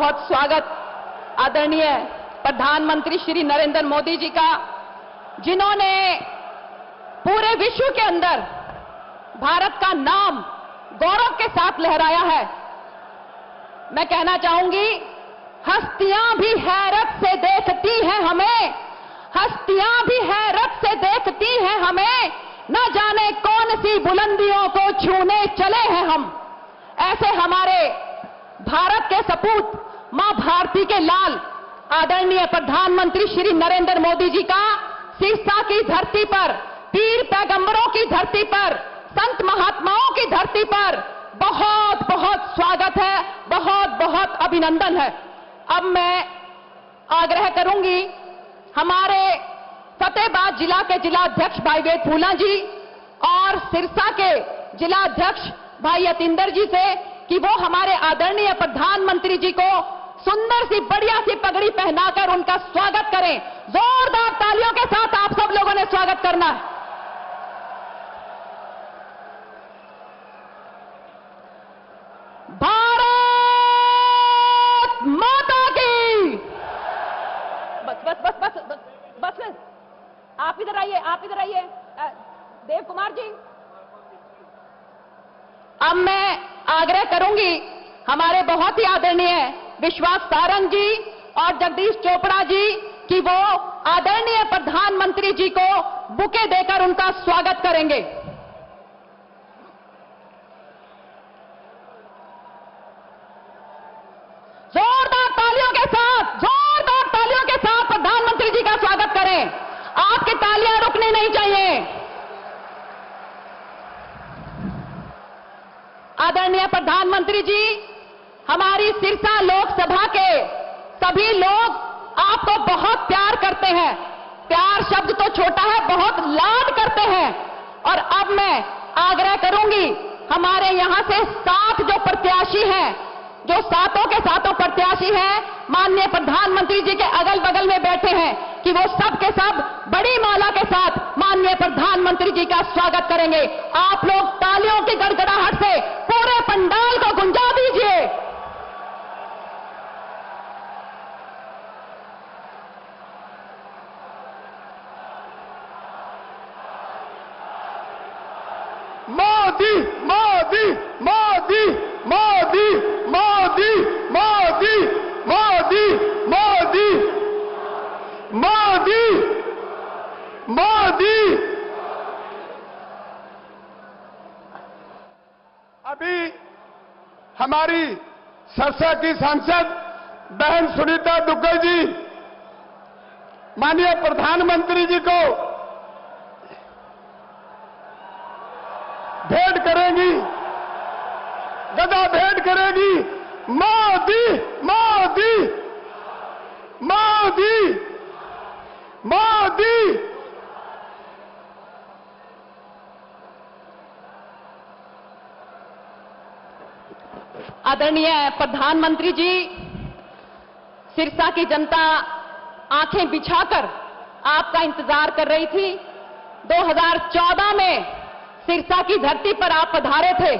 बहुत स्वागत आदरणीय प्रधानमंत्री श्री नरेंद्र मोदी जी का, जिन्होंने पूरे विश्व के अंदर भारत का नाम गौरव के साथ लहराया है। मैं कहना चाहूंगी, हस्तियां भी हैरत से देखती हैं हमें, हस्तियां भी हैरत से देखती हैं हमें, न जाने कौन सी बुलंदियों को छूने चले हैं हम। ऐसे हमारे भारत के सपूत, मां भारती के लाल आदरणीय प्रधानमंत्री श्री नरेंद्र मोदी जी का सिरसा की धरती पर, पीर पैगंबरों की धरती पर, संत महात्माओं की धरती पर बहुत बहुत स्वागत है, बहुत बहुत अभिनंदन है। अब मैं आग्रह करूंगी हमारे फतेहाबाद जिला के जिलाध्यक्ष भाई वेद फूला जी और सिरसा के जिलाध्यक्ष भाई यतींदर जी से कि वो हमारे आदरणीय प्रधानमंत्री जी को सुंदर सी बढ़िया सी पगड़ी पहनाकर उनका स्वागत करें। जोरदार तालियों के साथ आप सब लोगों ने स्वागत करना है। भारत माता की। बस बस बस बस बस बस, बस। आप इधर आइए, आप इधर आइए देव कुमार जी। अब मैं आग्रह करूंगी हमारे बहुत ही आदरणीय विश्वास सारंग जी और जगदीश चोपड़ा जी कि वो आदरणीय प्रधानमंत्री जी को बुके देकर उनका स्वागत करेंगे। जोरदार तालियों के साथ, जोरदार तालियों के साथ प्रधानमंत्री जी का स्वागत करें। आपकी तालियां रुकनी नहीं चाहिए। आदरणीय प्रधानमंत्री जी, हमारी सिरसा लोकसभा के सभी लोग आपको बहुत प्यार करते हैं। प्यार शब्द तो छोटा है, बहुत लाड करते हैं। और अब मैं आग्रह करूंगी हमारे यहां से 7 जो प्रत्याशी हैं, जो सातों के सातों प्रत्याशी हैं, माननीय प्रधानमंत्री जी के अगल बगल में बैठे हैं, कि वो सब के सब बड़ी माला के साथ माननीय प्रधानमंत्री जी का स्वागत करेंगे। आप लोग तालियों की गड़गड़ाहट से पूरे पंडाल को गुंजा दीजिए। मोदी मोदी मोदी मोदी मोदी मोदी मोदी मोदी मोदी मोदी। अभी हमारी सरसा की सांसद बहन सुनीता दुग्गल जी माननीय प्रधानमंत्री जी को भेंट करेंगी, गदा भेंट करेगी। मोदी मोदी मोदी मोदी। आदरणीय प्रधानमंत्री जी, सिरसा की जनता आंखें बिछाकर आपका इंतजार कर रही थी। 2014 में सिरसा की धरती पर आप पधारे थे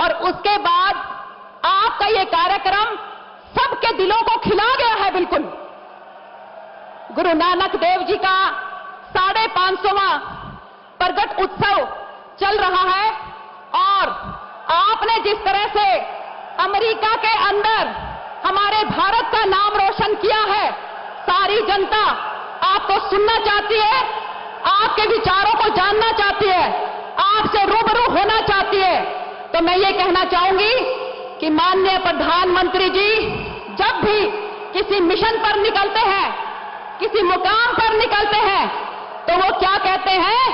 और उसके बाद आपका ये कार्यक्रम सबके दिलों को खिला गया है। बिल्कुल गुरु नानक देव जी का 550वां प्रगट उत्सव चल रहा है और आपने जिस तरह से अमेरिका के अंदर हमारे भारत का नाम रोशन किया है, सारी जनता आपको सुनना चाहती है, आपके विचारों को जानना चाहती है, आपसे रूबरू होना चाहती है। तो मैं ये कहना चाहूंगी कि माननीय प्रधानमंत्री जी जब भी किसी मिशन पर निकलते हैं, किसी मुकाम पर निकलते हैं, तो वो क्या कहते हैं?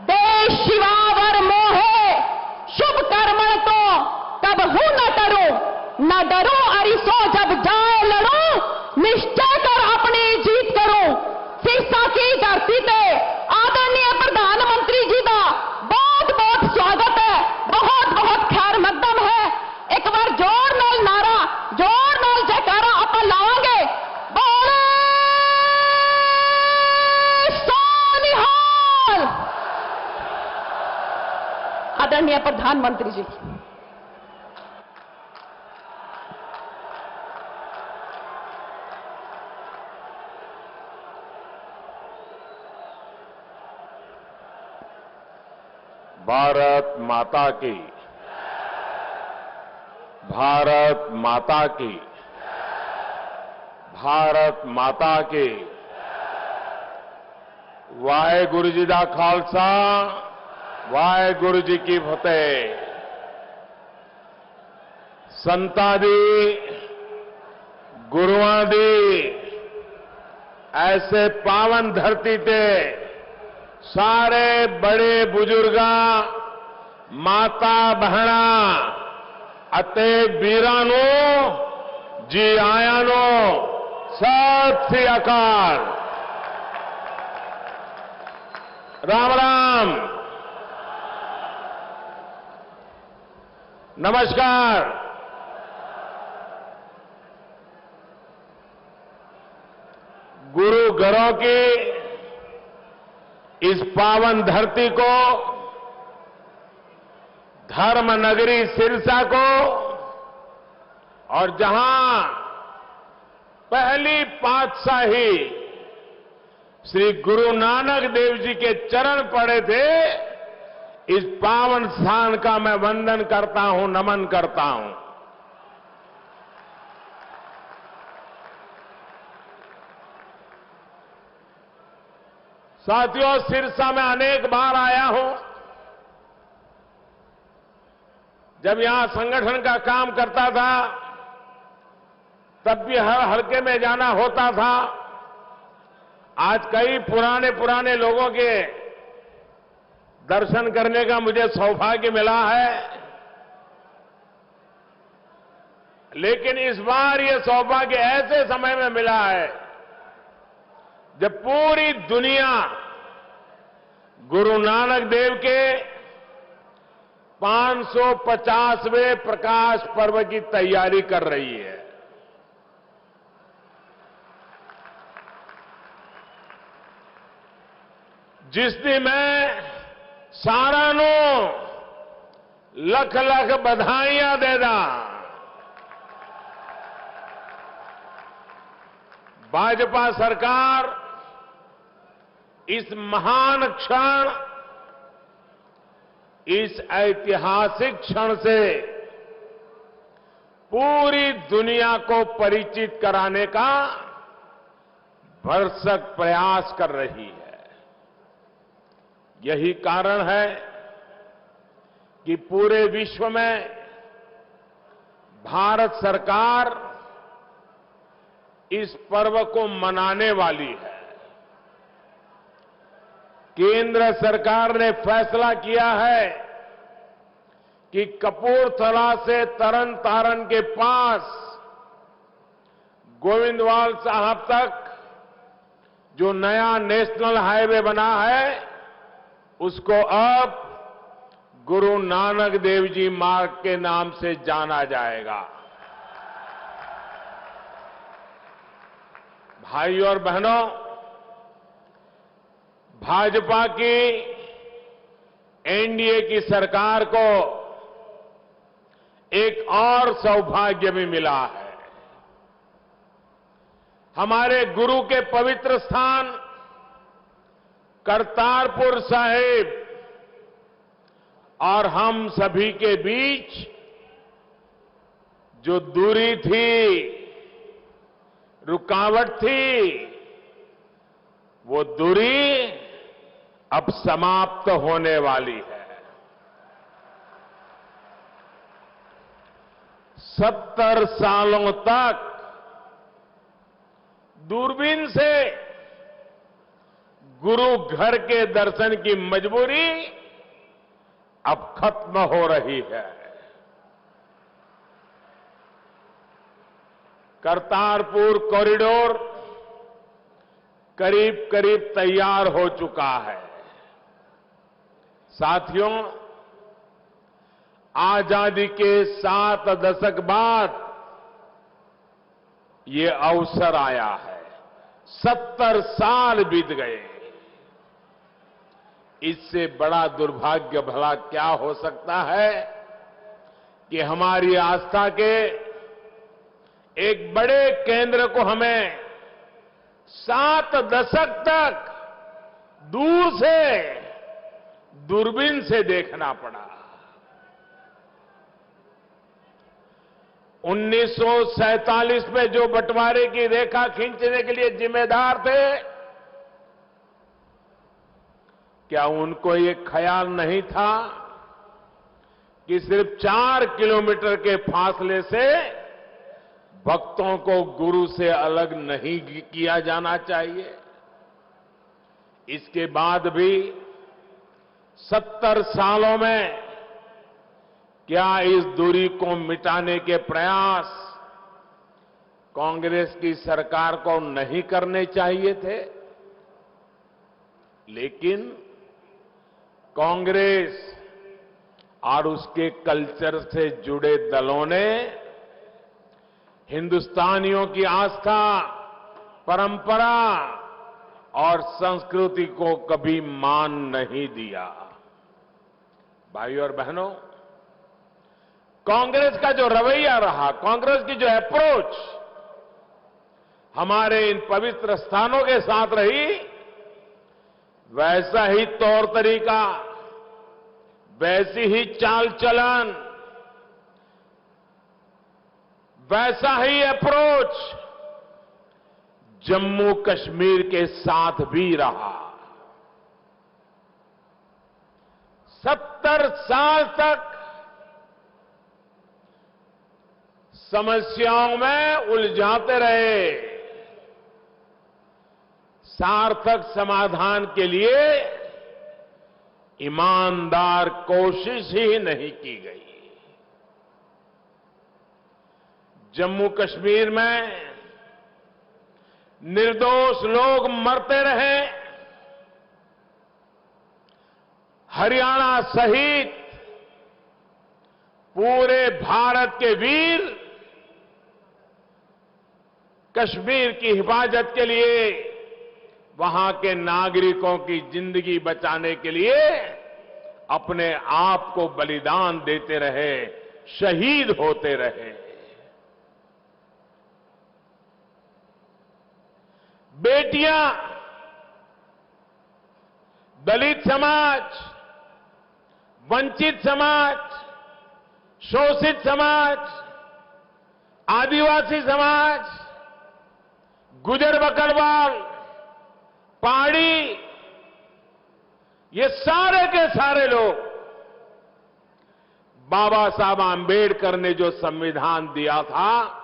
देश शिवावर मोहे शुभ कर्मण तो तब हूं न डरूं, न डरूं अरिसो जब जाए लड़ूं, निश्चय कर अपनी जीत करूं। सिरसा की धरती पे आदरणीय प्रधानमंत्री जी का बहुत बहुत स्वागत है, बहुत बहुत खैर मकदम है। एक बार जोर नाल नारा, जोर नाल जयकारा अपन लावांगे। बोले सोनिहाल। आदरणीय प्रधानमंत्री जी, भारत माता की, भारत माता की, भारत माता की। वाहेगुरु जी दा खालसा, वाहेगुरु जी की फतेह। संतां दी, गुरुआं दी ऐसे पावन धरती ते सारे बड़े बुजुर्गां, माता बहना अते वीरां नूं जी आयां नूं सत श्री अकाल। राम राम, नमस्कार। गुरु घरों की इस पावन धरती को, धर्म नगरी सिरसा को, और जहां पहली पातशाही श्री गुरु नानक देव जी के चरण पड़े थे, इस पावन स्थान का मैं वंदन करता हूं, नमन करता हूं। साथियों, सिरसा में अनेक बार आया हूं। जब यहां संगठन का काम करता था तब भी हर हल्के में जाना होता था। आज कई पुराने लोगों के दर्शन करने का मुझे सौभाग्य मिला है, लेकिन इस बार ये सौभाग्य ऐसे समय में मिला है जब पूरी दुनिया गुरु नानक देव के 550वें प्रकाश पर्व की तैयारी कर रही है। जिस दिन मैं सारा नूं लख लख बधाइयां देदा। भाजपा सरकार इस महान क्षण, इस ऐतिहासिक क्षण से पूरी दुनिया को परिचित कराने का भरसक प्रयास कर रही है। यही कारण है कि पूरे विश्व में भारत सरकार इस पर्व को मनाने वाली है। केंद्र सरकार ने फैसला किया है कि कपूरथला से तरन तारण के पास गोविंदवाल साहब तक जो नया नेशनल हाईवे बना है, उसको अब गुरु नानक देव जी मार्ग के नाम से जाना जाएगा। भाइयों और बहनों, भाजपा की एनडीए की सरकार को एक और सौभाग्य भी मिला है। हमारे गुरु के पवित्र स्थान करतारपुर साहिब और हम सभी के बीच जो दूरी थी, रुकावट थी, वो दूरी अब समाप्त होने वाली है। 70 सालों तक दूरबीन से गुरु घर के दर्शन की मजबूरी अब खत्म हो रही है। करतारपुर कॉरिडोर करीब करीब तैयार हो चुका है। साथियों, आजादी के 7 दशक बाद ये अवसर आया है। 70 साल बीत गए। इससे बड़ा दुर्भाग्य भला क्या हो सकता है कि हमारी आस्था के एक बड़े केंद्र को हमें 7 दशक तक दूर से दूरबीन से देखना पड़ा। 1947 में जो बंटवारे की रेखा खींचने के लिए जिम्मेदार थे, क्या उनको ये ख्याल नहीं था कि सिर्फ 4 किलोमीटर के फासले से भक्तों को गुरु से अलग नहीं किया जाना चाहिए? इसके बाद भी 70 सालों में क्या इस दूरी को मिटाने के प्रयास कांग्रेस की सरकार को नहीं करने चाहिए थे? लेकिन कांग्रेस और उसके कल्चर से जुड़े दलों ने हिंदुस्तानियों की आस्था, परंपरा और संस्कृति को कभी मान नहीं दिया। भाइयों और बहनों, कांग्रेस का जो रवैया रहा, कांग्रेस की जो अप्रोच हमारे इन पवित्र स्थानों के साथ रही, वैसा ही तौर तरीका, वैसी ही चाल चलन, वैसा ही अप्रोच जम्मू कश्मीर के साथ भी रहा। 70 साल तक समस्याओं में उलझाते रहे, सार्थक समाधान के लिए ईमानदार कोशिश ही नहीं की गई। जम्मू कश्मीर में निर्दोष लोग मरते रहे, हरियाणा सहित पूरे भारत के वीर कश्मीर की हिफाजत के लिए, वहां के नागरिकों की जिंदगी बचाने के लिए अपने आप को बलिदान देते रहे, शहीद होते रहे। बेटियां, दलित समाज, वंचित समाज, शोषित समाज, आदिवासी समाज, गुजर बकरवाल, पहाड़ी, ये सारे के सारे लोग बाबा साहब आंबेडकर ने जो संविधान दिया था,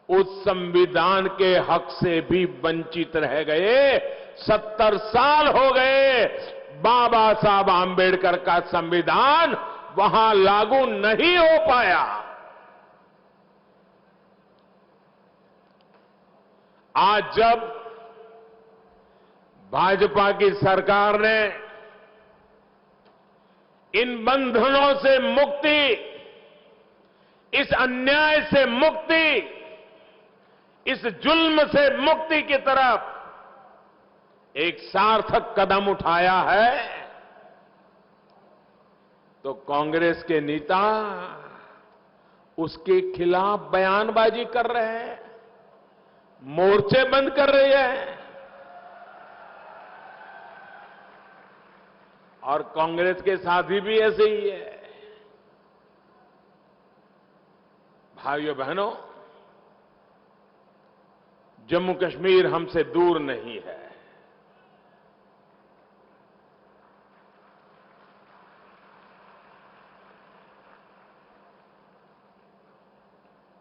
उस संविधान के हक से भी वंचित रह गए। 70 साल हो गए, बाबा साहब आंबेडकर का संविधान वहां लागू नहीं हो पाया। आज जब भाजपा की सरकार ने इन बंधनों से मुक्ति, इस अन्याय से मुक्ति, इस जुल्म से मुक्ति की तरफ एक सार्थक कदम उठाया है, तो कांग्रेस के नेता उसके खिलाफ बयानबाजी कर रहे हैं, मोर्चे बंद कर रही है। और कांग्रेस के साथी भी ऐसे ही है। भाइयों बहनों, जम्मू कश्मीर हमसे दूर नहीं है।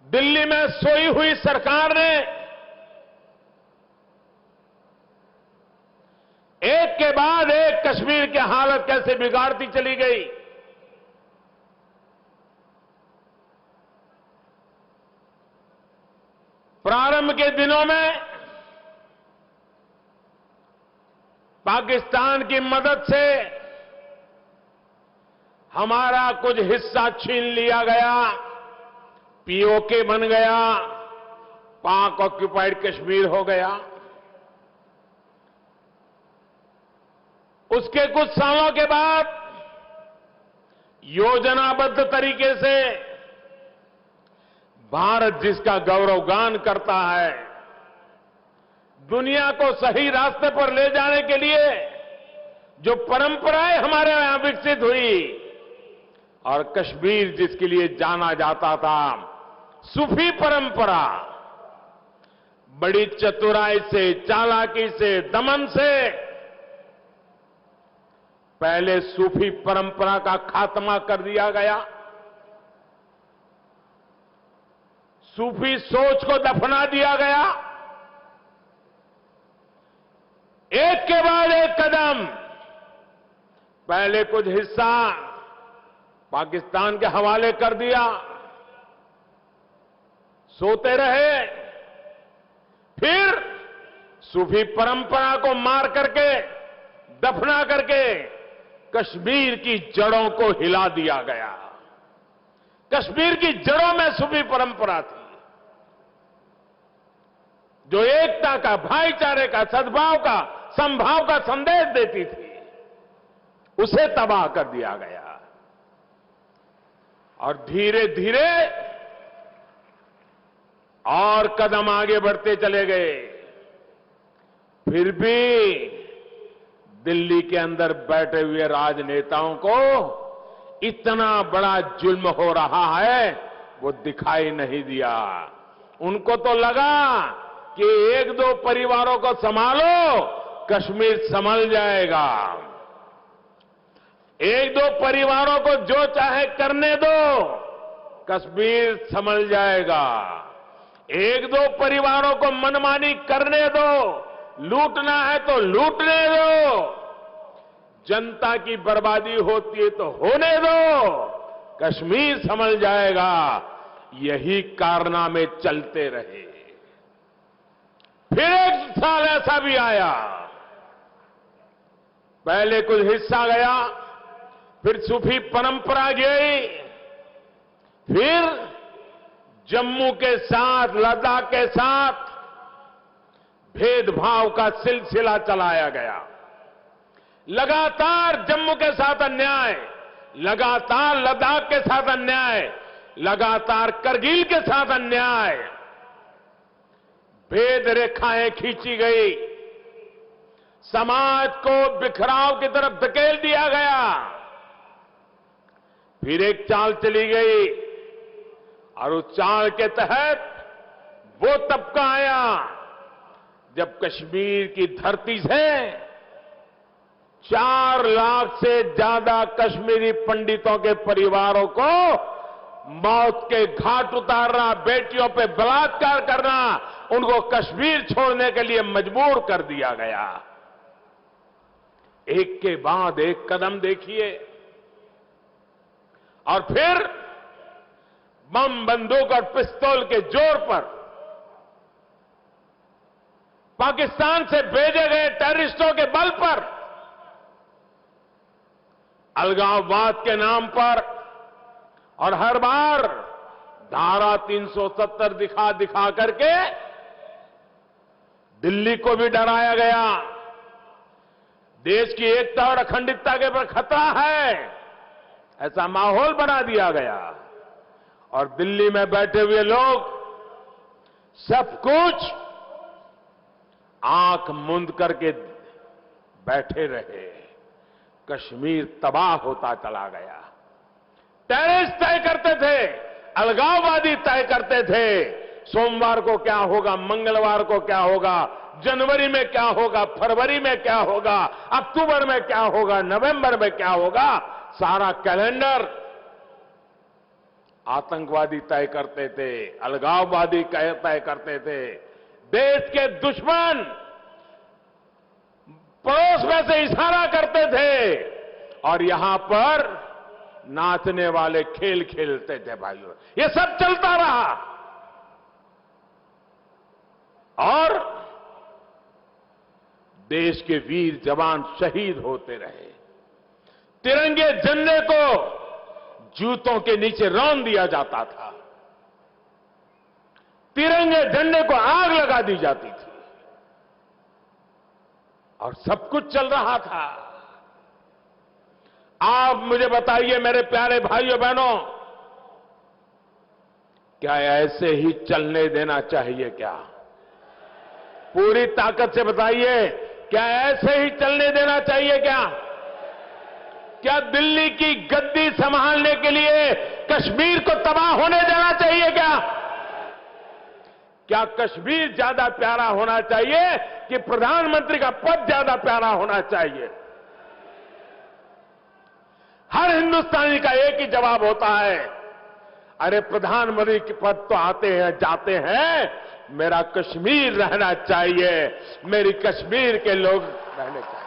दिल्ली में सोई हुई सरकार ने एक के बाद एक कश्मीर की हालत कैसे बिगाड़ती चली गई। प्रारंभ के दिनों में पाकिस्तान की मदद से हमारा कुछ हिस्सा छीन लिया गया, पीओके बन गया, पाक ऑक्यूपाइड कश्मीर हो गया। उसके कुछ सालों के बाद योजनाबद्ध तरीके से भारत जिसका गौरवगान करता है, दुनिया को सही रास्ते पर ले जाने के लिए जो परंपराएं हमारे यहां विकसित हुई और कश्मीर जिसके लिए जाना जाता था, सूफी परंपरा, बड़ी चतुराई से, चालाकी से, दमन से पहले सूफी परंपरा का खात्मा कर दिया गया, सूफी सोच को दफना दिया गया। एक के बाद एक कदम, पहले कुछ हिस्सा पाकिस्तान के हवाले कर दिया, सोते रहे, फिर सूफी परंपरा को मार करके, दफना करके कश्मीर की जड़ों को हिला दिया गया। कश्मीर की जड़ों में सूफी परंपरा थी जो एकता का, भाईचारे का, सद्भाव का, समभाव का संदेश देती थी, उसे तबाह कर दिया गया। और धीरे धीरे और कदम आगे बढ़ते चले गए। फिर भी दिल्ली के अंदर बैठे हुए राजनेताओं को इतना बड़ा जुल्म हो रहा है, वो दिखाई नहीं दिया। उनको तो लगा कि एक दो परिवारों को संभालो, कश्मीर संभल जाएगा। एक दो परिवारों को जो चाहे करने दो, कश्मीर संभल जाएगा। एक दो परिवारों को मनमानी करने दो, लूटना है तो लूटने दो, जनता की बर्बादी होती है तो होने दो, कश्मीर संभल जाएगा। यही कारनामे चलते रहे। फिर एक साल ऐसा भी आया, पहले कुछ हिस्सा गया, फिर सूफी परंपरा गई, फिर जम्मू के साथ, लद्दाख के साथ भेदभाव का सिलसिला चलाया गया। लगातार जम्मू के साथ अन्याय, लगातार लद्दाख के साथ अन्याय, लगातार करगिल के साथ अन्याय, भेद रेखाएं खींची गई, समाज को बिखराव की तरफ धकेल दिया गया। फिर एक चाल चली गई और उस चाल के तहत वो तबका आया जब कश्मीर की धरती से 4 लाख से ज्यादा कश्मीरी पंडितों के परिवारों को मौत के घाट उतारना, बेटियों पे बलात्कार करना, उनको कश्मीर छोड़ने के लिए मजबूर कर दिया गया। एक के बाद एक कदम देखिए, और फिर बम, बंदूक और पिस्तौल के जोर पर पाकिस्तान से भेजे गए टेररिस्टों के बल पर, अलगाववाद के नाम पर, और हर बार धारा 370 दिखा दिखा करके दिल्ली को भी डराया गया। देश की एकता और अखंडता के पर खतरा है, ऐसा माहौल बना दिया गया। और दिल्ली में बैठे हुए लोग सब कुछ आंख मूंद करके बैठे रहे। कश्मीर तबाह होता चला गया। टेररिस्ट तय करते थे, अलगाववादी तय करते थे, सोमवार को क्या होगा, मंगलवार को क्या होगा, जनवरी में क्या होगा, फरवरी में क्या होगा, अक्टूबर में क्या होगा, नवंबर में क्या होगा, सारा कैलेंडर आतंकवादी तय करते थे, अलगाववादी तय करते थे। देश के दुश्मन पड़ोस में से इशारा करते थे और यहां पर नाचने वाले खेल खेलते थे। भाइयों, ये सब चलता रहा और देश के वीर जवान शहीद होते रहे। तिरंगे झंडे को जूतों के नीचे रौंद दिया जाता था, तिरंगे झंडे को आग लगा दी जाती थी और सब कुछ चल रहा था। आप मुझे बताइए मेरे प्यारे भाइयों बहनों, क्या ऐसे ही चलने देना चाहिए? क्या पूरी ताकत से बताइए, क्या ऐसे ही चलने देना चाहिए क्या? क्या दिल्ली की गद्दी संभालने के लिए कश्मीर को तबाह होने देना चाहिए क्या? क्या कश्मीर ज्यादा प्यारा होना चाहिए कि प्रधानमंत्री का पद ज्यादा प्यारा होना चाहिए? हर हिंदुस्तानी का एक ही जवाब होता है, अरे प्रधानमंत्री के पद तो आते हैं जाते हैं, मेरा कश्मीर रहना चाहिए, मेरी कश्मीर के लोग रहने चाहिए।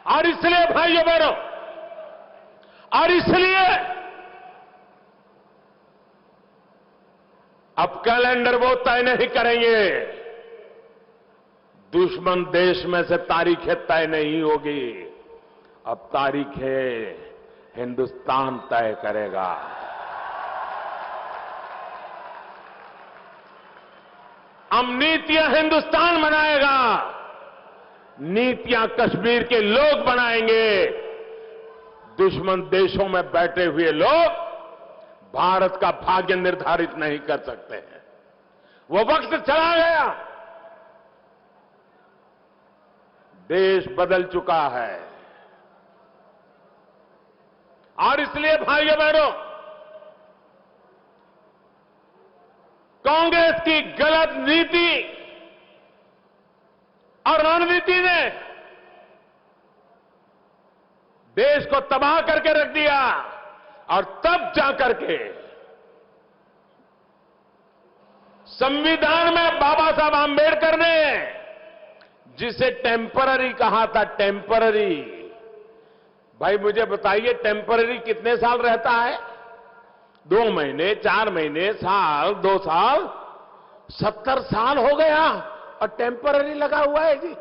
और इसलिए भाइयों बहनों, और इसलिए अब कैलेंडर वो तय नहीं करेंगे, दुश्मन देश में से तारीखें तय नहीं होगी, अब तारीखें हिंदुस्तान तय करेगा। अब नीतियां हिंदुस्तान बनाएगा, नीतियां कश्मीर के लोग बनाएंगे। दुश्मन देशों में बैठे हुए लोग भारत का भाग्य निर्धारित नहीं कर सकते हैं। वो वक्त चला गया, देश बदल चुका है। और इसलिए भाइयों बहनों, कांग्रेस की गलत नीति और रणनीति ने देश को तबाह करके रख दिया। और तब जाकर के संविधान में बाबा साहब आंबेडकर ने जिसे टेम्पररी कहा था, टेम्पररी, भाई मुझे बताइए टेम्पररी कितने साल रहता है? 2 महीने, 4 महीने, साल, 2 साल, 70 साल हो गया और टेम्पररी लगा हुआ है जी।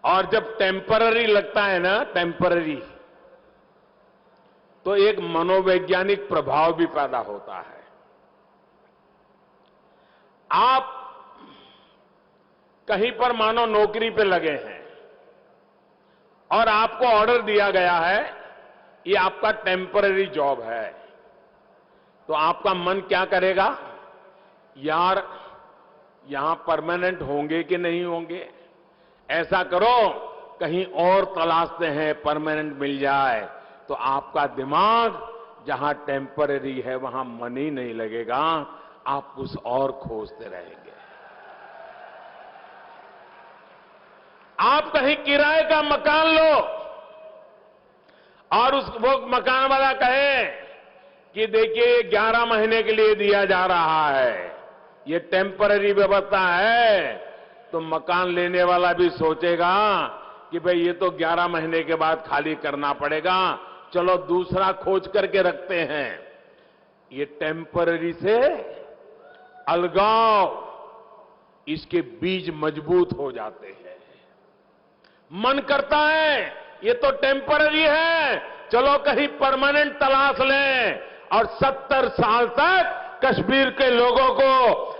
और जब टेम्पररी लगता है ना, टेम्पररी, तो एक मनोवैज्ञानिक प्रभाव भी पैदा होता है। आप कहीं पर मानो नौकरी पे लगे हैं और आपको ऑर्डर दिया गया है, ये आपका टेम्पररी जॉब है, तो आपका मन क्या करेगा? यार यहां परमानेंट होंगे कि नहीं होंगे, ऐसा करो कहीं और तलाशते हैं, परमानेंट मिल जाए। तो आपका दिमाग जहां टेम्पररी है वहां मन ही नहीं लगेगा, आप कुछ और खोजते रहेंगे। आप कहीं किराए का मकान लो और वो मकान वाला कहे कि देखिए 11 महीने के लिए दिया जा रहा है, ये टेम्पररी व्यवस्था है, तो मकान लेने वाला भी सोचेगा कि भाई ये तो 11 महीने के बाद खाली करना पड़ेगा, चलो दूसरा खोज करके रखते हैं। ये टेम्पररी से अलगाव, इसके बीज मजबूत हो जाते हैं। मन करता है ये तो टेम्पररी है, चलो कहीं परमानेंट तलाश लें। और 70 साल तक कश्मीर के लोगों को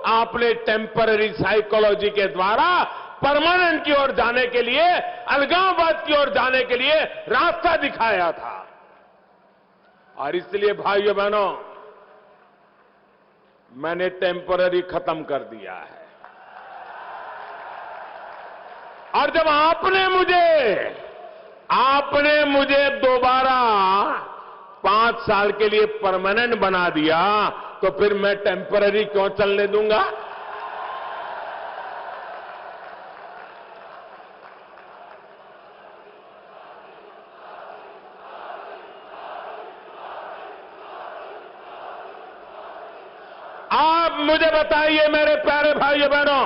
आपने टेम्पररी साइकोलॉजी के द्वारा परमानेंट की ओर जाने के लिए, अलगाववाद की ओर जाने के लिए रास्ता दिखाया था। और इसलिए भाइयों बहनों, मैंने टेम्पररी खत्म कर दिया है। और जब आपने मुझे दोबारा 5 साल के लिए परमानेंट बना दिया, तो फिर मैं टेम्पररी क्यों चलने दूंगा? आप मुझे बताइए मेरे प्यारे भाइयों बहनों,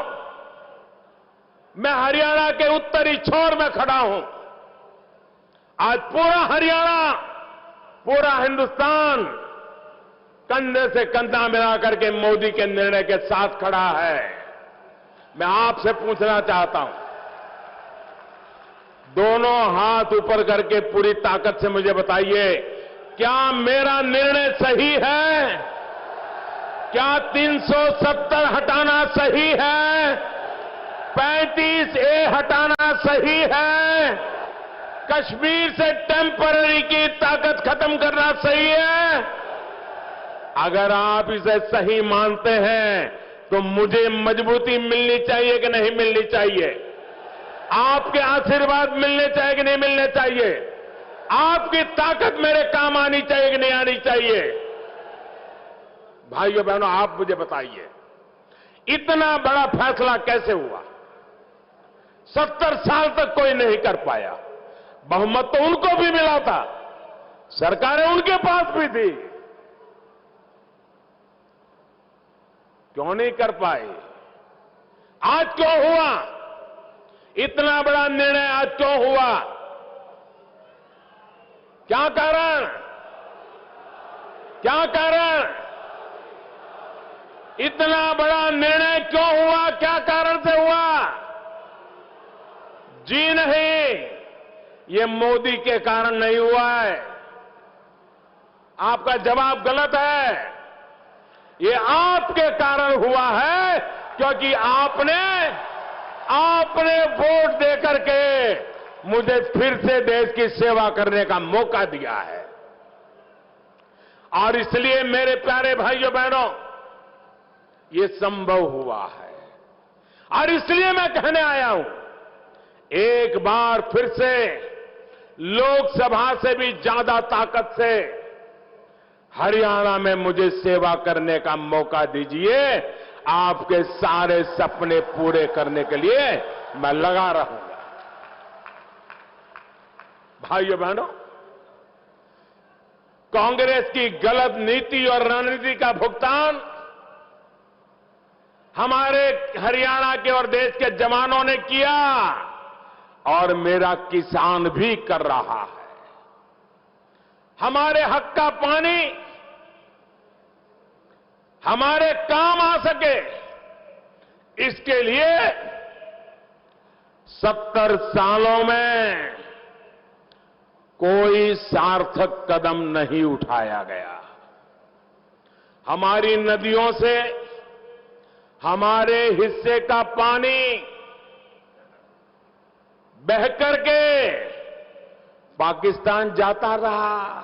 मैं हरियाणा के उत्तरी छोर में खड़ा हूं। आज पूरा हरियाणा, पूरा हिंदुस्तान कंधे से कंधा मिला करके मोदी के निर्णय के साथ खड़ा है। मैं आपसे पूछना चाहता हूं, दोनों हाथ ऊपर करके पूरी ताकत से मुझे बताइए, क्या मेरा निर्णय सही है? क्या 370 हटाना सही है? 35A हटाना सही है? कश्मीर से टेम्पररी की ताकत खत्म करना सही है? अगर आप इसे सही मानते हैं तो मुझे मजबूती मिलनी चाहिए कि नहीं मिलनी चाहिए? आपके आशीर्वाद मिलने चाहिए कि नहीं मिलने चाहिए? आपकी ताकत मेरे काम आनी चाहिए कि नहीं आनी चाहिए? भाइयों बहनों, आप मुझे बताइए, इतना बड़ा फैसला कैसे हुआ? 70 साल तक कोई नहीं कर पाया। बहुमत तो उनको भी मिला था, सरकारें उनके पास भी थी, क्यों नहीं कर पाए? आज क्यों हुआ? इतना बड़ा निर्णय आज क्यों हुआ? क्या कारण? क्या कारण? इतना बड़ा निर्णय क्यों हुआ? क्या कारण से हुआ? जी नहीं, ये मोदी के कारण नहीं हुआ है। आपका जवाब गलत है। ये आपके कारण हुआ है, क्योंकि आपने वोट देकर के मुझे फिर से देश की सेवा करने का मौका दिया है। और इसलिए मेरे प्यारे भाइयों बहनों, ये संभव हुआ है। और इसलिए मैं कहने आया हूं, एक बार फिर से लोकसभा से भी ज्यादा ताकत से हरियाणा में मुझे सेवा करने का मौका दीजिए। आपके सारे सपने पूरे करने के लिए मैं लगा रहूंगा। भाइयों बहनों, कांग्रेस की गलत नीति और रणनीति का भुगतान हमारे हरियाणा के और देश के जवानों ने किया, और मेरा किसान भी कर रहा है। हमारे हक का पानी हमारे काम आ सके, इसके लिए 70 सालों में कोई सार्थक कदम नहीं उठाया गया। हमारी नदियों से हमारे हिस्से का पानी बहकर के पाकिस्तान जाता रहा,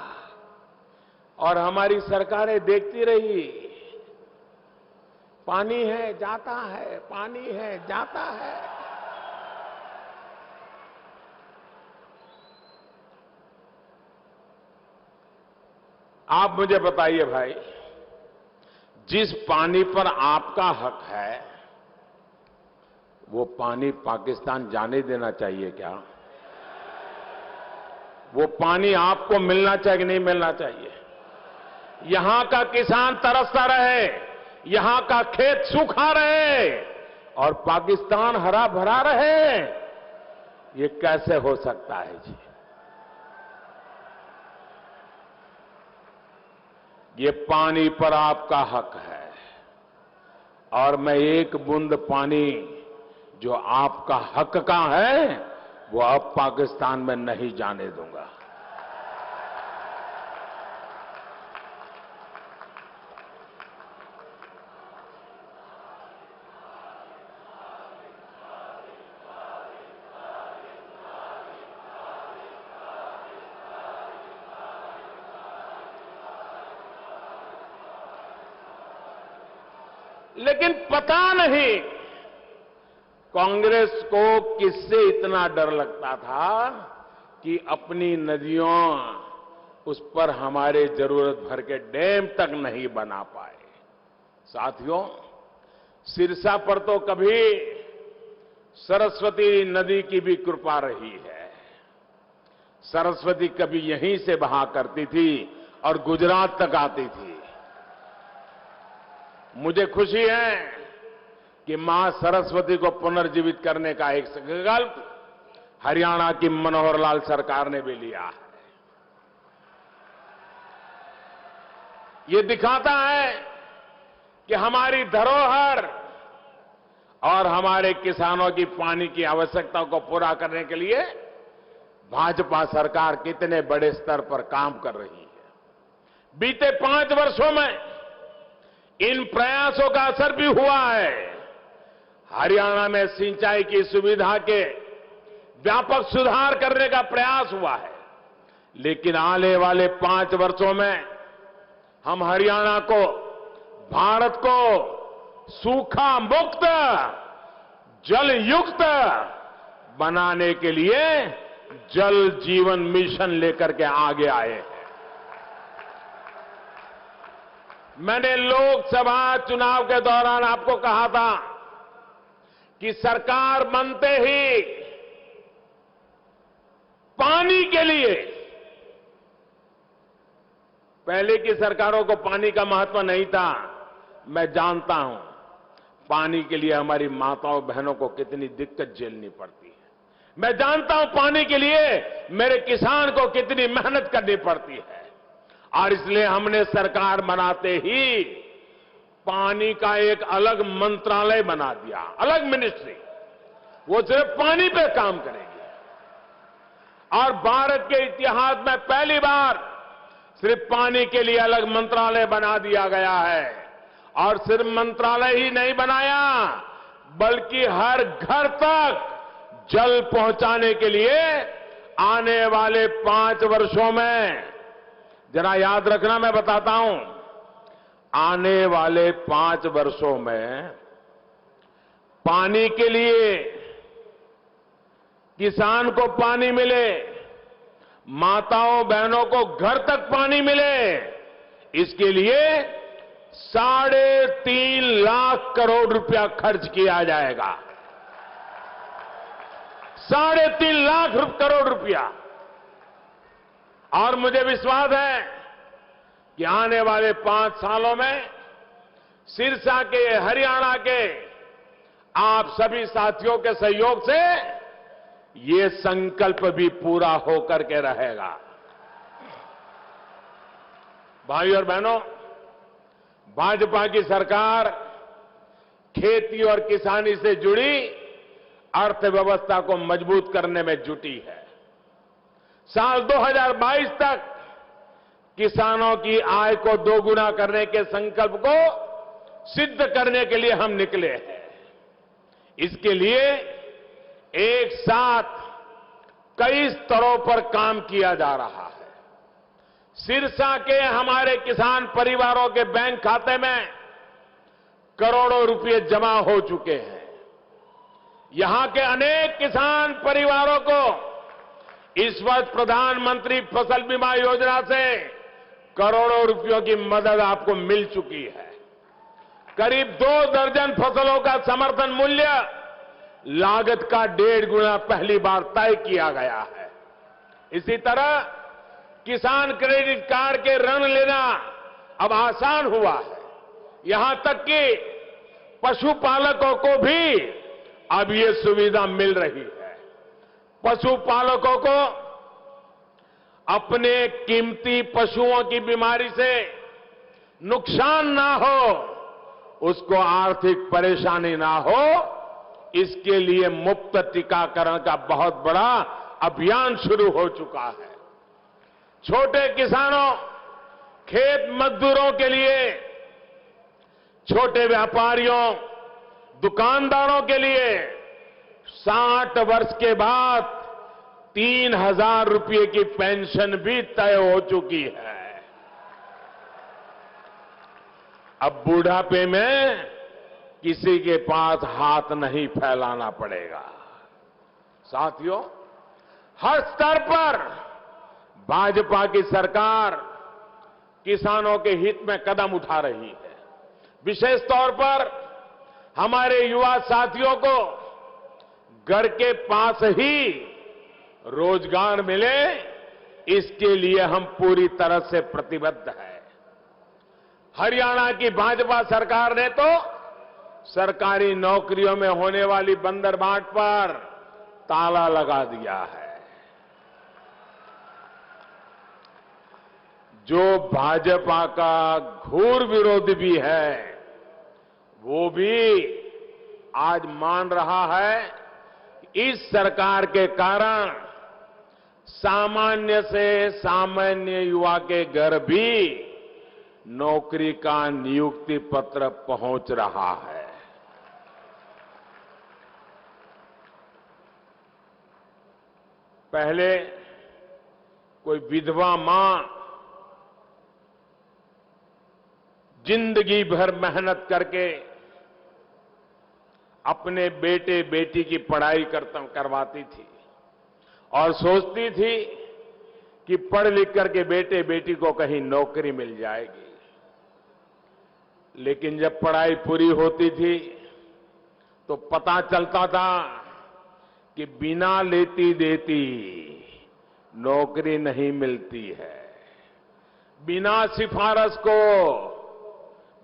और हमारी सरकारें देखती रही। पानी है जाता है, पानी है जाता है। आप मुझे बताइए भाई, जिस पानी पर आपका हक है, वो पानी पाकिस्तान जाने देना चाहिए क्या? वो पानी आपको मिलना चाहिए कि नहीं मिलना चाहिए? यहां का किसान तरसता रहे, यहां का खेत सूखा रहे, और पाकिस्तान हरा भरा रहे, ये कैसे हो सकता है जी? ये पानी पर आपका हक है, और मैं एक बूंद पानी जो आपका हक का है, वो अब पाकिस्तान में नहीं जाने दूंगा। लेकिन पता नहीं कांग्रेस को किससे इतना डर लगता था कि अपनी नदियों उस पर हमारे जरूरत भर के डैम तक नहीं बना पाए। साथियों, सिरसा पर तो कभी सरस्वती नदी की भी कृपा रही है। सरस्वती कभी यहीं से बहा करती थी और गुजरात तक आती थी। मुझे खुशी है कि मां सरस्वती को पुनर्जीवित करने का एक संकल्प हरियाणा की मनोहर लाल सरकार ने भी लिया है। ये दिखाता है कि हमारी धरोहर और हमारे किसानों की पानी की आवश्यकता को पूरा करने के लिए भाजपा सरकार कितने बड़े स्तर पर काम कर रही है। बीते 5 वर्षों में इन प्रयासों का असर भी हुआ है। हरियाणा में सिंचाई की सुविधा के व्यापक सुधार करने का प्रयास हुआ है, लेकिन आने वाले 5 वर्षों में हम हरियाणा को, भारत को सूखा मुक्त, जल युक्त बनाने के लिए जल जीवन मिशन लेकर के आगे आए हैं। मैंने लोकसभा चुनाव के दौरान आपको कहा था कि सरकार बनते ही पानी के लिए, पहले की सरकारों को पानी का महत्व नहीं था, मैं जानता हूं पानी के लिए हमारी माताओं बहनों को कितनी दिक्कत झेलनी पड़ती है। मैं जानता हूं पानी के लिए मेरे किसान को कितनी मेहनत करनी पड़ती है, और इसलिए हमने सरकार बनाते ही पानी का एक अलग मंत्रालय बना दिया, अलग मिनिस्ट्री, वो सिर्फ पानी पे काम करेगी। और भारत के इतिहास में पहली बार सिर्फ पानी के लिए अलग मंत्रालय बना दिया गया है। और सिर्फ मंत्रालय ही नहीं बनाया, बल्कि हर घर तक जल पहुंचाने के लिए आने वाले 5 वर्षों में, जरा याद रखना, मैं बताता हूं, आने वाले 5 वर्षों में पानी के लिए, किसान को पानी मिले, माताओं बहनों को घर तक पानी मिले, इसके लिए 3.5 लाख करोड़ रुपया खर्च किया जाएगा। 3.5 लाख करोड़ रुपया। और मुझे विश्वास है कि आने वाले 5 सालों में सिरसा के, हरियाणा के आप सभी साथियों के सहयोग से ये संकल्प भी पूरा होकर के रहेगा। भाइयों और बहनों, भाजपा की सरकार खेती और किसानी से जुड़ी अर्थव्यवस्था को मजबूत करने में जुटी है। साल 2022 तक किसानों की आय को दोगुना करने के संकल्प को सिद्ध करने के लिए हम निकले हैं। इसके लिए एक साथ कई स्तरों पर काम किया जा रहा है। सिरसा के हमारे किसान परिवारों के बैंक खाते में करोड़ों रुपए जमा हो चुके हैं। यहां के अनेक किसान परिवारों को इस वर्ष प्रधानमंत्री फसल बीमा योजना से करोड़ों रुपयों की मदद आपको मिल चुकी है। करीब 2 दर्जन फसलों का समर्थन मूल्य लागत का 1.5 गुना पहली बार तय किया गया है। इसी तरह किसान क्रेडिट कार्ड के ऋण लेना अब आसान हुआ है। यहां तक कि पशुपालकों को भी अब ये सुविधा मिल रही है। पशुपालकों को अपने कीमती पशुओं की बीमारी से नुकसान ना हो, उसको आर्थिक परेशानी ना हो, इसके लिए मुफ्त टीकाकरण का बहुत बड़ा अभियान शुरू हो चुका है। छोटे किसानों, खेत मजदूरों के लिए, छोटे व्यापारियों, दुकानदारों के लिए 60 वर्ष के बाद 3,000 रुपये की पेंशन भी तय हो चुकी है। अब बुढ़ापे में किसी के पास हाथ नहीं फैलाना पड़ेगा। साथियों, हर स्तर पर भाजपा की सरकार किसानों के हित में कदम उठा रही है। विशेष तौर पर हमारे युवा साथियों को घर के पास ही रोजगार मिले, इसके लिए हम पूरी तरह से प्रतिबद्ध हैं। हरियाणा की भाजपा सरकार ने तो सरकारी नौकरियों में होने वाली बंदरबाट पर ताला लगा दिया है। जो भाजपा का घोर विरोधी भी है, वो भी आज मान रहा है कि इस सरकार के कारण सामान्य से सामान्य युवा के घर भी नौकरी का नियुक्ति पत्र पहुंच रहा है। पहले कोई विधवा मां जिंदगी भर मेहनत करके अपने बेटे बेटी की पढ़ाई करवाती थी और सोचती थी कि पढ़ लिख करके बेटे बेटी को कहीं नौकरी मिल जाएगी। लेकिन जब पढ़ाई पूरी होती थी तो पता चलता था कि बिना लेती देती नौकरी नहीं मिलती है। बिना सिफारिश को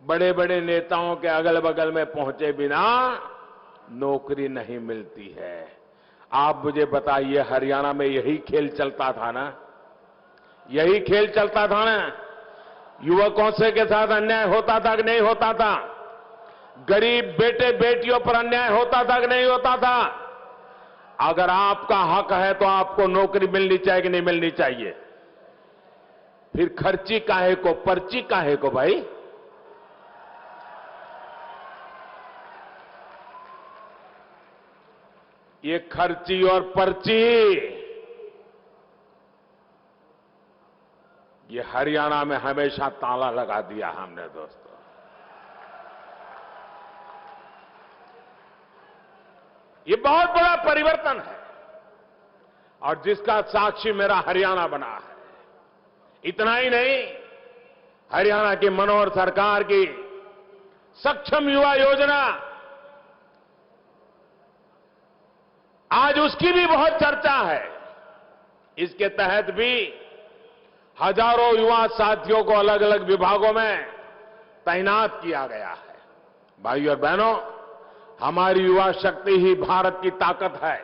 बड़े बड़े नेताओं के अगल बगल में पहुंचे बिना नौकरी नहीं मिलती है। आप मुझे बताइए, हरियाणा में यही खेल चलता था ना? यही खेल चलता था ना? युवकों से के साथ अन्याय होता था कि नहीं होता था? गरीब बेटे बेटियों पर अन्याय होता था कि नहीं होता था? अगर आपका हक है तो आपको नौकरी मिलनी चाहिए कि नहीं मिलनी चाहिए? फिर खर्ची काहे को, पर्ची काहे को भाई? ये खर्ची और पर्ची ये हरियाणा में हमेशा ताला लगा दिया हमने दोस्तों। ये बहुत बड़ा परिवर्तन है और जिसका साक्षी मेरा हरियाणा बना है। इतना ही नहीं, हरियाणा की मनोहर सरकार की सक्षम युवा योजना, आज उसकी भी बहुत चर्चा है। इसके तहत भी हजारों युवा साथियों को अलग अलग विभागों में तैनात किया गया है। भाइयों और बहनों, हमारी युवा शक्ति ही भारत की ताकत है।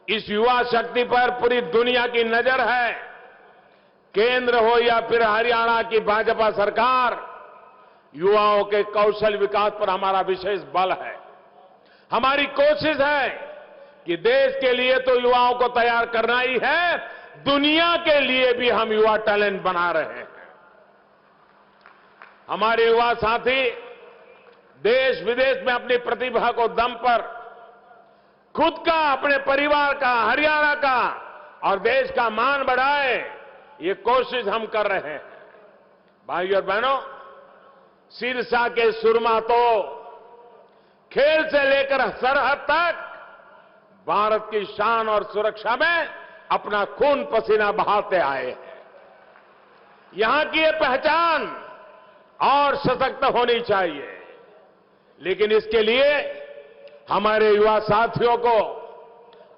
इस युवा शक्ति पर पूरी दुनिया की नजर है। केंद्र हो या फिर हरियाणा की भाजपा सरकार, युवाओं के कौशल विकास पर हमारा विशेष बल है। हमारी कोशिश है कि देश के लिए तो युवाओं को तैयार करना ही है, दुनिया के लिए भी हम युवा टैलेंट बना रहे हैं। हमारे युवा साथी देश विदेश में अपनी प्रतिभा को दम पर खुद का, अपने परिवार का, हरियाणा का और देश का मान बढ़ाए, ये कोशिश हम कर रहे हैं। भाइयों और बहनों, सिरसा के सुरमा तो खेल से लेकर सरहद तक भारत की शान और सुरक्षा में अपना खून पसीना बहाते आए हैं। यहां की ये पहचान और सशक्त होनी चाहिए, लेकिन इसके लिए हमारे युवा साथियों को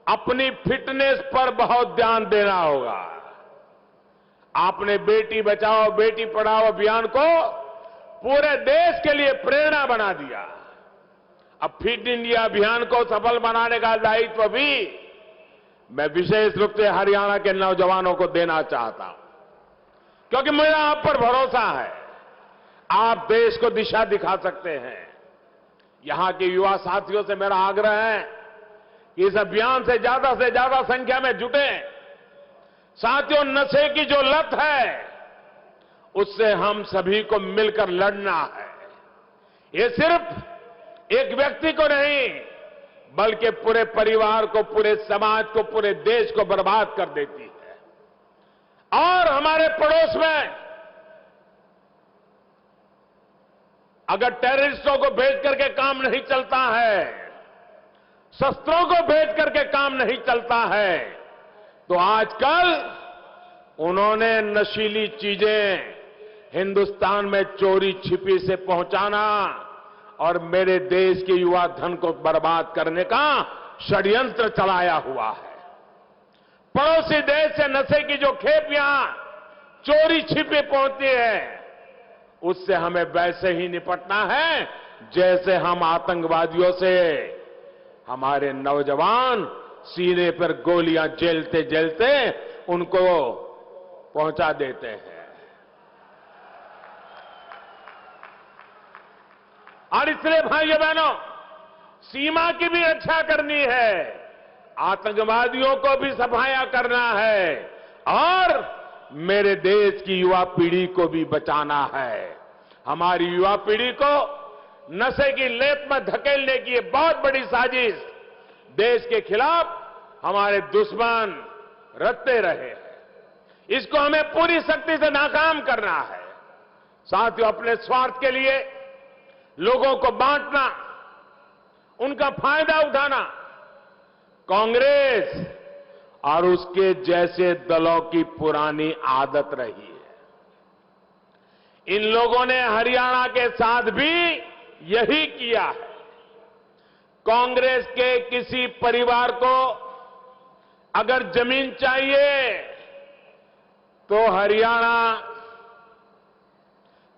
अपनी फिटनेस पर बहुत ध्यान देना होगा। आपने बेटी बचाओ बेटी पढ़ाओ अभियान को पूरे देश के लिए प्रेरणा बना दिया। अब फिट इंडिया अभियान को सफल बनाने का दायित्व भी मैं विशेष रूप से हरियाणा के नौजवानों को देना चाहता हूं, क्योंकि मेरा आप पर भरोसा है। आप देश को दिशा दिखा सकते हैं। यहां के युवा साथियों से मेरा आग्रह है कि इस अभियान से ज्यादा संख्या में जुटे। साथियों, नशे की जो लत है उससे हम सभी को मिलकर लड़ना है। ये सिर्फ एक व्यक्ति को नहीं, बल्कि पूरे परिवार को, पूरे समाज को, पूरे देश को बर्बाद कर देती है। और हमारे पड़ोस में अगर टेररिस्टों को भेज करके काम नहीं चलता है, शस्त्रों को भेज करके काम नहीं चलता है, तो आजकल उन्होंने नशीली चीजें हिंदुस्तान में चोरी छिपी से पहुंचाना और मेरे देश के युवा धन को बर्बाद करने का षड्यंत्र चलाया हुआ है। पड़ोसी देश से नशे की जो खेप यहां चोरी छिपी पहुंचती है, उससे हमें वैसे ही निपटना है जैसे हम आतंकवादियों से हमारे नौजवान सीने पर गोलियां झेलते झेलते उनको पहुंचा देते हैं। और इसलिए भाइयों बहनों, सीमा की भी रक्षा करनी है, आतंकवादियों को भी सफाया करना है और मेरे देश की युवा पीढ़ी को भी बचाना है। हमारी युवा पीढ़ी को नशे की लेत में धकेलने की ये बहुत बड़ी साजिश देश के खिलाफ हमारे दुश्मन रचते रहे हैं। इसको हमें पूरी शक्ति से नाकाम करना है। साथियों, अपने स्वार्थ के लिए लोगों को बांटना, उनका फायदा उठाना कांग्रेस और उसके जैसे दलों की पुरानी आदत रही है। इन लोगों ने हरियाणा के साथ भी यही किया है। कांग्रेस के किसी परिवार को अगर जमीन चाहिए तो हरियाणा,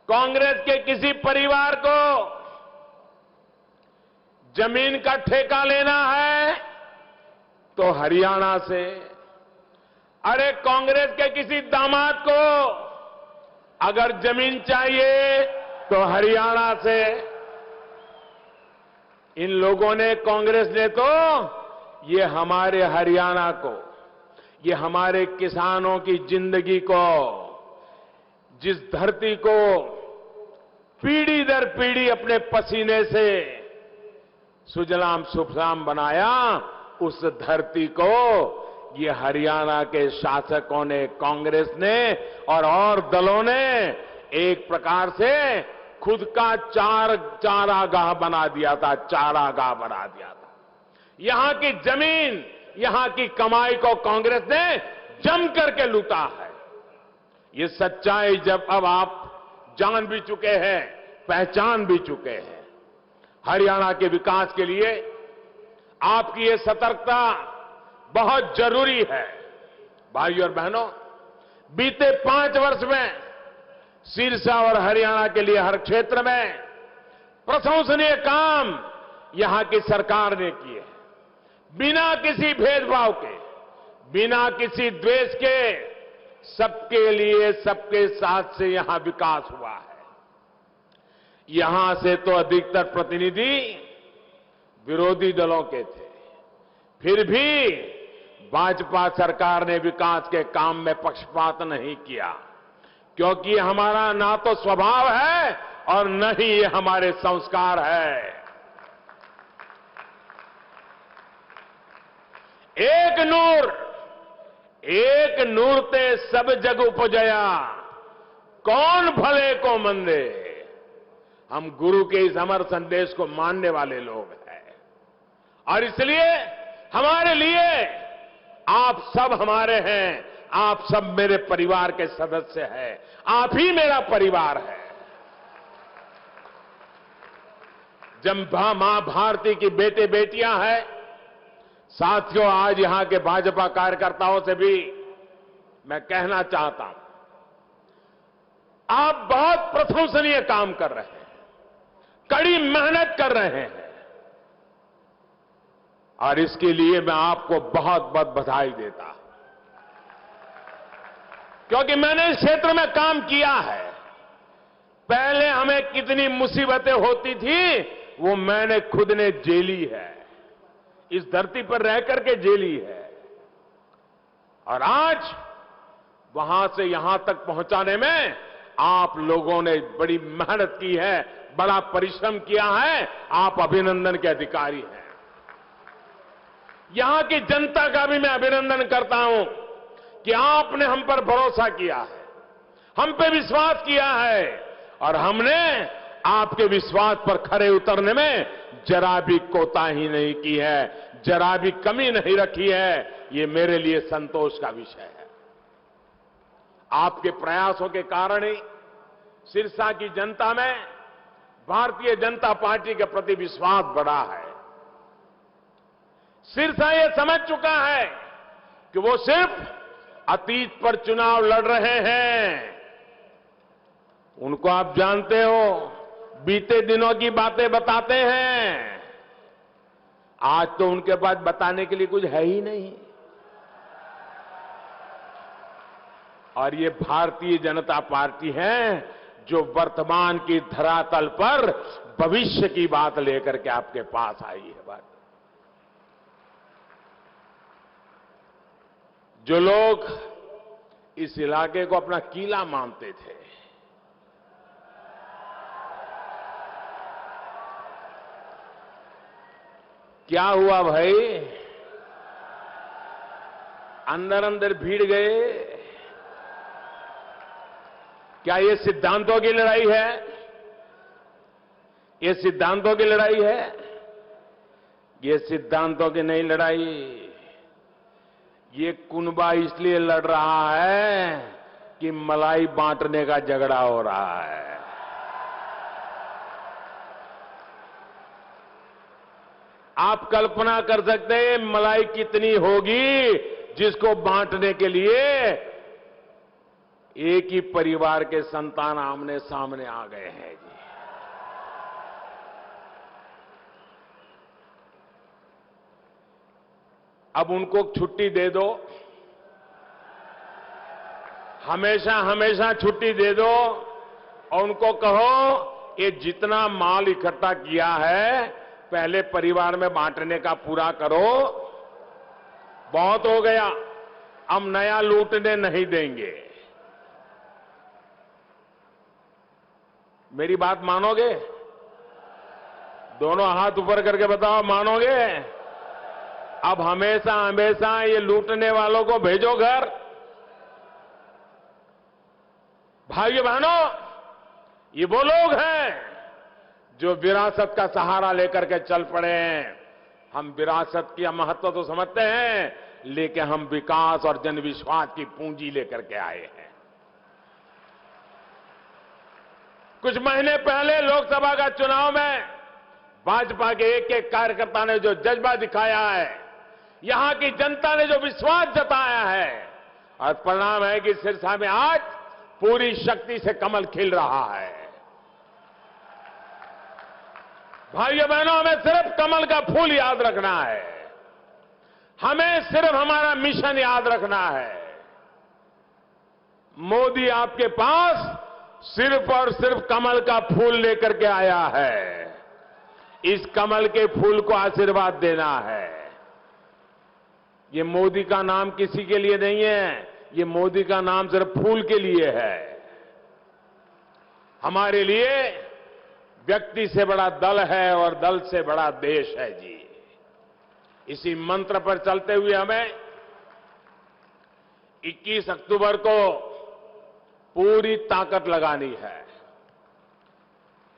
कांग्रेस के किसी परिवार को जमीन का ठेका लेना है तो हरियाणा से, अरे कांग्रेस के किसी दामाद को अगर जमीन चाहिए तो हरियाणा से। इन लोगों ने, कांग्रेस ने तो ये हमारे हरियाणा को, ये हमारे किसानों की जिंदगी को, जिस धरती को पीढ़ी दर पीढ़ी अपने पसीने से सुजलाम सुफलाम बनाया, उस धरती को ये हरियाणा के शासकों ने, कांग्रेस ने और दलों ने एक प्रकार से खुद का चारागाह बना दिया था, चारागाह बना दिया था। यहां की जमीन, यहां की कमाई को कांग्रेस ने जम करके लूटा है। ये सच्चाई जब अब आप जान भी चुके हैं, पहचान भी चुके हैं, हरियाणा के विकास के लिए आपकी ये सतर्कता बहुत जरूरी है। भाइयों और बहनों, बीते 5 वर्ष में सिरसा और हरियाणा के लिए हर क्षेत्र में प्रशंसनीय काम यहां की सरकार ने किए। बिना किसी भेदभाव के, बिना किसी द्वेष के, सबके लिए, सबके साथ से यहां विकास हुआ है। यहां से तो अधिकतर प्रतिनिधि विरोधी दलों के थे, फिर भी भाजपा सरकार ने विकास के काम में पक्षपात नहीं किया, क्योंकि ये हमारा ना तो स्वभाव है और न ही ये हमारे संस्कार है। एक नूर ते सब जग उपजया, कौन भले को मंदे। हम गुरु के इस अमर संदेश को मानने वाले लोग हैं और इसलिए हमारे लिए आप सब हमारे हैं, आप सब मेरे परिवार के सदस्य हैं, आप ही मेरा परिवार है। जब मां भारती की बेटे बेटियां हैं, साथियों, आज यहां के भाजपा कार्यकर्ताओं से भी मैं कहना चाहता हूं, आप बहुत प्रशंसनीय काम कर रहे हैं, कड़ी मेहनत कर रहे हैं और इसके लिए मैं आपको बहुत बहुत बधाई देता हूं, क्योंकि मैंने इस क्षेत्र में काम किया है। पहले हमें कितनी मुसीबतें होती थी वो मैंने खुद ने झेली है, इस धरती पर रह करके झेली है और आज वहां से यहां तक पहुंचाने में आप लोगों ने बड़ी मेहनत की है, बड़ा परिश्रम किया है। आप अभिनंदन के अधिकारी हैं। यहां की जनता का भी मैं अभिनंदन करता हूं कि आपने हम पर भरोसा किया है, हम पे विश्वास किया है और हमने आपके विश्वास पर खरे उतरने में जरा भी कोताही नहीं की है, जरा भी कमी नहीं रखी है। ये मेरे लिए संतोष का विषय है। आपके प्रयासों के कारण ही सिरसा की जनता में भारतीय जनता पार्टी के प्रति विश्वास बढ़ा है। सिरसा ये समझ चुका है कि वो सिर्फ अतीत पर चुनाव लड़ रहे हैं। उनको आप जानते हो, बीते दिनों की बातें बताते हैं, आज तो उनके पास बताने के लिए कुछ है ही नहीं। और ये भारतीय जनता पार्टी है जो वर्तमान की धरातल पर भविष्य की बात लेकर के आपके पास आई है। बात जो लोग इस इलाके को अपना किला मानते थे। क्या हुआ भाई? अंदर अंदर भीड़ गए। क्या ये सिद्धांतों की लड़ाई है? ये सिद्धांतों की लड़ाई है? ये सिद्धांतों की नहीं लड़ाई। ये कुनबा इसलिए लड़ रहा है कि मलाई बांटने का झगड़ा हो रहा है। आप कल्पना कर सकते हैं मलाई कितनी होगी जिसको बांटने के लिए एक ही परिवार के संतान आमने सामने आ गए हैं जी। अब उनको छुट्टी दे दो, हमेशा हमेशा छुट्टी दे दो और उनको कहो ये जितना माल इकट्ठा किया है पहले परिवार में बांटने का पूरा करो। बहुत हो गया, हम नया लूटने नहीं देंगे। मेरी बात मानोगे? दोनों हाथ ऊपर करके बताओ, मानोगे? अब हमेशा हमेशा ये लूटने वालों को भेजो घर। भाइयों बहनों, ये वो लोग हैं जो विरासत का सहारा लेकर के चल पड़े हैं। हम विरासत की महत्व तो समझते हैं, लेकिन हम विकास और जनविश्वास की पूंजी लेकर के आए हैं। कुछ महीने पहले लोकसभा का चुनाव में भाजपा के एक एक कार्यकर्ता ने जो जज्बा दिखाया है, यहां की जनता ने जो विश्वास जताया है, और परिणाम है कि सिरसा में आज पूरी शक्ति से कमल खिल रहा है। भाइयों बहनों, हमें सिर्फ कमल का फूल याद रखना है। हमें सिर्फ हमारा मिशन याद रखना है। मोदी आपके पास सिर्फ और सिर्फ कमल का फूल लेकर के आया है। इस कमल के फूल को आशीर्वाद देना है। ये मोदी का नाम किसी के लिए नहीं है, ये मोदी का नाम सिर्फ फूल के लिए है। हमारे लिए व्यक्ति से बड़ा दल है और दल से बड़ा देश है जी। इसी मंत्र पर चलते हुए हमें 21 अक्टूबर को पूरी ताकत लगानी है।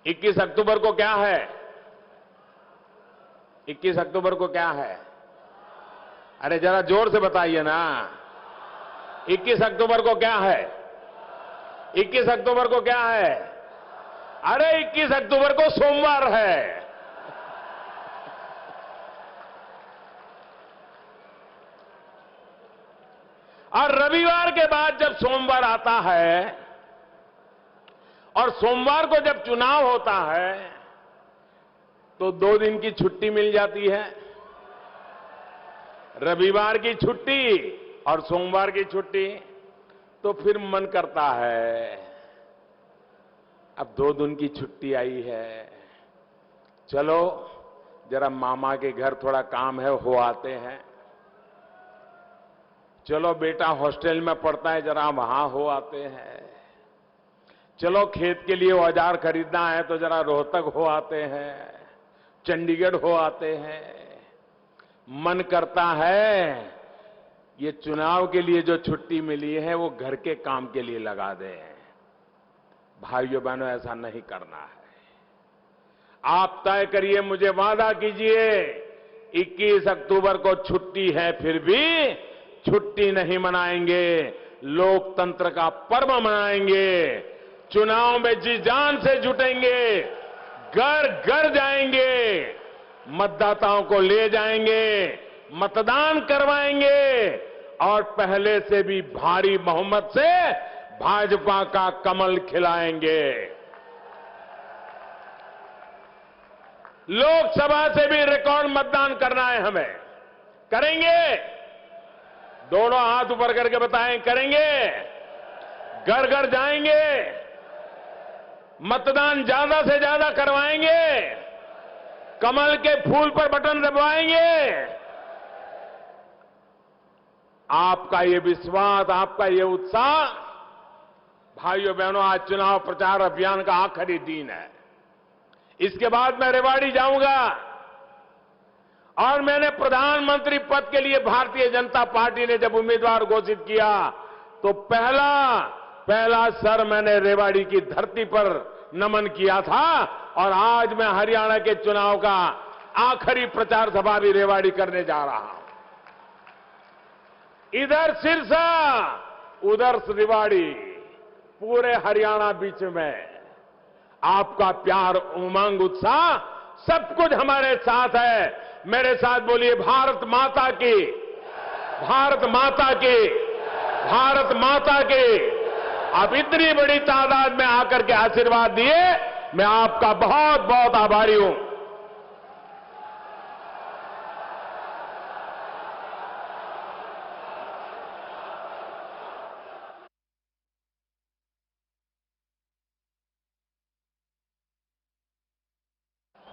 21 अक्टूबर को क्या है? 21 अक्टूबर को क्या है? अरे जरा जोर से बताइए ना। 21 अक्टूबर को क्या है? 21 अक्टूबर को क्या है? अरे 21 अक्टूबर को सोमवार है। और रविवार के बाद जब सोमवार आता है और सोमवार को जब चुनाव होता है तो 2 दिन की छुट्टी मिल जाती है। रविवार की छुट्टी और सोमवार की छुट्टी। तो फिर मन करता है अब 2 दिन की छुट्टी आई है, चलो जरा मामा के घर थोड़ा काम है हो आते हैं। चलो बेटा हॉस्टल में पढ़ता है, जरा वहां हो आते हैं। चलो खेत के लिए औजार खरीदना है तो जरा रोहतक हो आते हैं, चंडीगढ़ हो आते हैं। मन करता है ये चुनाव के लिए जो छुट्टी मिली है वो घर के काम के लिए लगा दें। भाइयों बहनों, ऐसा नहीं करना है। आप तय करिए, मुझे वादा कीजिए 21 अक्टूबर को छुट्टी है फिर भी छुट्टी नहीं मनाएंगे, लोकतंत्र का पर्व मनाएंगे। चुनाव में जी जान से जुटेंगे, घर घर जाएंगे, मतदाताओं को ले जाएंगे, मतदान करवाएंगे और पहले से भी भारी बहुमत से भाजपा का कमल खिलाएंगे। लोकसभा से भी रिकॉर्ड मतदान करना है हमें। करेंगे? दोनों हाथ ऊपर करके बताएं, करेंगे? घर घर जाएंगे, मतदान ज्यादा से ज्यादा करवाएंगे, कमल के फूल पर बटन दबाएंगे। आपका ये विश्वास, आपका ये उत्साह, भाइयों बहनों, आज चुनाव प्रचार अभियान का आखिरी दिन है। इसके बाद मैं रेवाड़ी जाऊंगा और मैंने प्रधानमंत्री पद के लिए भारतीय जनता पार्टी ने जब उम्मीदवार घोषित किया तो पहला सर मैंने रेवाड़ी की धरती पर नमन किया था और आज मैं हरियाणा के चुनाव का आखिरी प्रचार सभा भी रेवाड़ी करने जा रहा हूं। इधर सिरसा, उधर रेवाड़ी, पूरे हरियाणा बीच में आपका प्यार, उमंग, उत्साह, सब कुछ हमारे साथ है। मेरे साथ बोलिए, भारत माता की, भारत माता की, भारत माता की। आप इतनी बड़ी तादाद में आकर के आशीर्वाद दिए, मैं आपका बहुत बहुत आभारी हूं।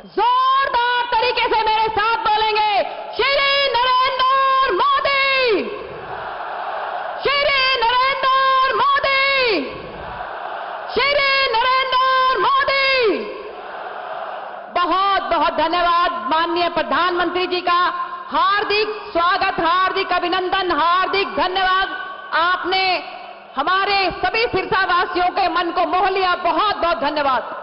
जोरदार तरीके से मेरे साथ बोलेंगे, श्री नरेंद्र मोदी, श्री नरेंद्र मोदी, श्री नरेंद्र मोदी। बहुत बहुत धन्यवाद माननीय प्रधानमंत्री जी का। हार्दिक स्वागत, हार्दिक अभिनंदन, हार्दिक धन्यवाद। आपने हमारे सभी सिरसा वासियों के मन को मोह लिया। बहुत बहुत धन्यवाद।